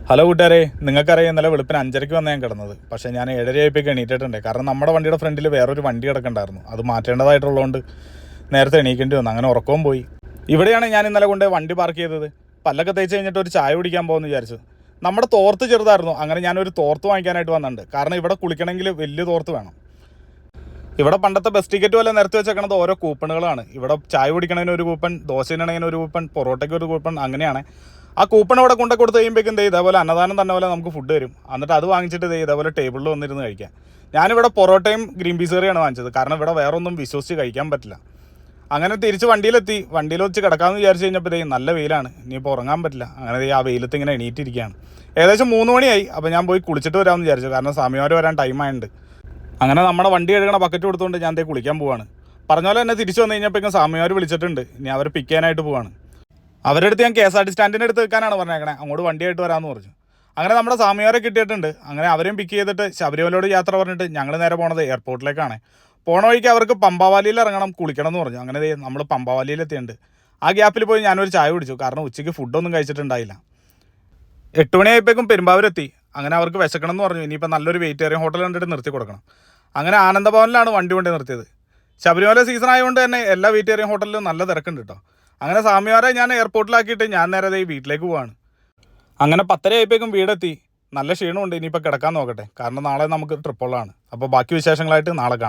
Hello കൂട്ടുകാരെ, നിങ്ങൾക്കറിയാം ഇന്നലെ വെളുപ്പിന് 5:30 വന്ന് ഞാൻ കിടന്നത്. പക്ഷേ ഞാൻ 7:30 എണീറ്റിട്ടുണ്ട്. കാരണം നമ്മുടെ വണ്ടിയുടെ ഫ്രണ്ടിൽ വേറൊരു വണ്ടി കിടക്കണ്ടായിരുന്നു. അത് മാറ്റേണ്ടതായിട്ടുള്ളതുകൊണ്ട് നേരത്തെ എണീക്കേണ്ടി വന്നു. അങ്ങനെ ഉറക്കവും പോയി. ഇവിടെയാണ് ഞാൻ ഇന്നലെ കൊണ്ട് വണ്ടി പാർക്ക് ചെയ്തത്. പല്ലൊക്കെ തേച്ച് കഴിഞ്ഞിട്ട് ഒരു ചായ കുടിക്കാൻ പോകുമെന്ന് വിചാരിച്ചു. നമ്മുടെ തോർത്ത് ചെറുതായിരുന്നു. അങ്ങനെ ഞാനൊരു തോർത്ത് വാങ്ങിക്കാനായിട്ട് വന്നിട്ടുണ്ട്. കാരണം ഇവിടെ കുളിക്കണമെങ്കിൽ വലിയ തോർത്ത് വേണം. ഇവിടെ പണ്ടത്തെ ബസ് ടിക്കറ്റ് പോലെ നിരത്തി വെച്ചേക്കണത് ഓരോ കൂപ്പണുകളാണ്. ഇവിടെ ചായ കുടിക്കണതിന് ഒരു കൂപ്പൺ, ദോശ ഇടണതിന് ഒരു കൂപ്പൺ, പൊറോട്ടയ്ക്ക് ഒരു കൂപ്പൺ, അങ്ങനെയാണ്. ആ കൂപ്പൺ അവിടെ കൊണ്ടു കൊടുത്ത് കഴിയുമ്പോഴേക്കും ഇതേപോലെ അന്നദാനം തന്നെ പോലെ നമുക്ക് ഫുഡ് വരും. എന്നിട്ട് അത് വാങ്ങിച്ചിട്ട് ഇതേപോലെ ടേബിളിൽ വന്നിരുന്ന് കഴിക്കാം. ഞാനിവിടെ പൊറോട്ടയും ഗ്രീൻ പീസ് കറിയാണ് വാങ്ങിച്ചത്. കാരണം ഇവിടെ വേറെ ഒന്നും വിശ്വസിച്ച് കഴിക്കാൻ പറ്റില്ല. അങ്ങനെ തിരിച്ച് വണ്ടിയിലെത്തി. വണ്ടിയിൽ വെച്ച് കിടക്കാമെന്ന് വിചാരിച്ച് കഴിഞ്ഞപ്പോൾ നല്ല വെയിലാണ്. ഇനിയിപ്പോൾ ഉറങ്ങാൻ പറ്റില്ല. അങ്ങനെ ആ വെയിലത്ത് ഇങ്ങനെ എണീറ്റിരിക്കുകയാണ്. ഏകദേശം 3 മണിയായി. അപ്പോൾ ഞാൻ പോയി കുളിച്ചിട്ട് വരാമെന്ന് വിചാരിച്ചു. കാരണം സ്വാമിമാർ വരാൻ ടൈമായുണ്ട്. അങ്ങനെ നമ്മുടെ വണ്ടി കഴുകണ ബക്കറ്റ് കൊടുത്തുകൊണ്ട് ഞാൻ കുളിക്കാൻ പോവാണ്. പറഞ്ഞ പോലെ തന്നെ തിരിച്ചു വന്നു കഴിഞ്ഞപ്പോഴേക്കും സ്വാമിമാർ വിളിച്ചിട്ടുണ്ട്. ഇനി അവരെ പിക്ക് ചെയ്യാനായിട്ട് പോവാണ്. അവരുടെ അടുത്ത് ഞാൻ KSRTC സ്റ്റാൻഡിൻ്റെ അടുത്ത് വെക്കാനാണ് പറഞ്ഞേക്കണേ. അങ്ങോട്ട് വണ്ടിയായിട്ട് വരാമെന്ന് പറഞ്ഞു. അങ്ങനെ നമ്മുടെ സ്വാമിമാരെ കിട്ടിയിട്ടുണ്ട്. അങ്ങനെ അവരെയും പിക്ക് ചെയ്തിട്ട് ശബരിമലയോട് യാത്ര പറഞ്ഞിട്ട് ഞങ്ങൾ നേരെ പോണത് എയർപോർട്ടിലേക്കാണ്. പോണ വഴിക്ക് അവർക്ക് പമ്പാവാലിയിൽ ഇറങ്ങണം, കുളിക്കണം എന്ന് പറഞ്ഞു. അങ്ങനെ നമ്മൾ പമ്പാവാലിയിൽ എത്തിയിട്ടുണ്ട്. ആ ഗ്യാപ്പിൽ പോയി ഞാനൊരു ചായ കുടിച്ചു. കാരണം ഉച്ചയ്ക്ക് ഫുഡൊന്നും കഴിച്ചിട്ടുണ്ടായില്ല. 8 മണിയായപ്പോഴേക്കും പെരുമ്പാവൂരെത്തി. അങ്ങനെ അവർക്ക് വിശക്കണം എന്ന് പറഞ്ഞു. ഇനിയിപ്പോൾ നല്ലൊരു വെജിറ്റേറിയൻ ഹോട്ടൽ കണ്ടിട്ട് നിർത്തി കൊടുക്കണം. അങ്ങനെ ആനന്ദഭവനിലാണ് വണ്ടി കൊണ്ട് നിർത്തിയത്. ശബരിമല സീസൺ ആയതുകൊണ്ട് തന്നെ എല്ലാ വെജിറ്റേറിയൻ ഹോട്ടലിലും നല്ല തിരക്കുണ്ട് കേട്ടോ. അങ്ങനെ സ്വാമിമാരെ ഞാൻ എയർപോർട്ടിലാക്കിയിട്ട് ഞാൻ നേരെ വീട്ടിലേക്ക് പോവാണ്. അങ്ങനെ 10:30 ആയപ്പോഴേക്കും വീടെത്തി. നല്ല ക്ഷീണമുണ്ട്. ഇനിയിപ്പോൾ കിടക്കാൻ നോക്കട്ടെ. കാരണം നാളെ നമുക്ക് ട്രിപ്പുള്ളതാണ്. അപ്പോൾ ബാക്കി വിശേഷങ്ങളായിട്ട് നാളെ കാണാം.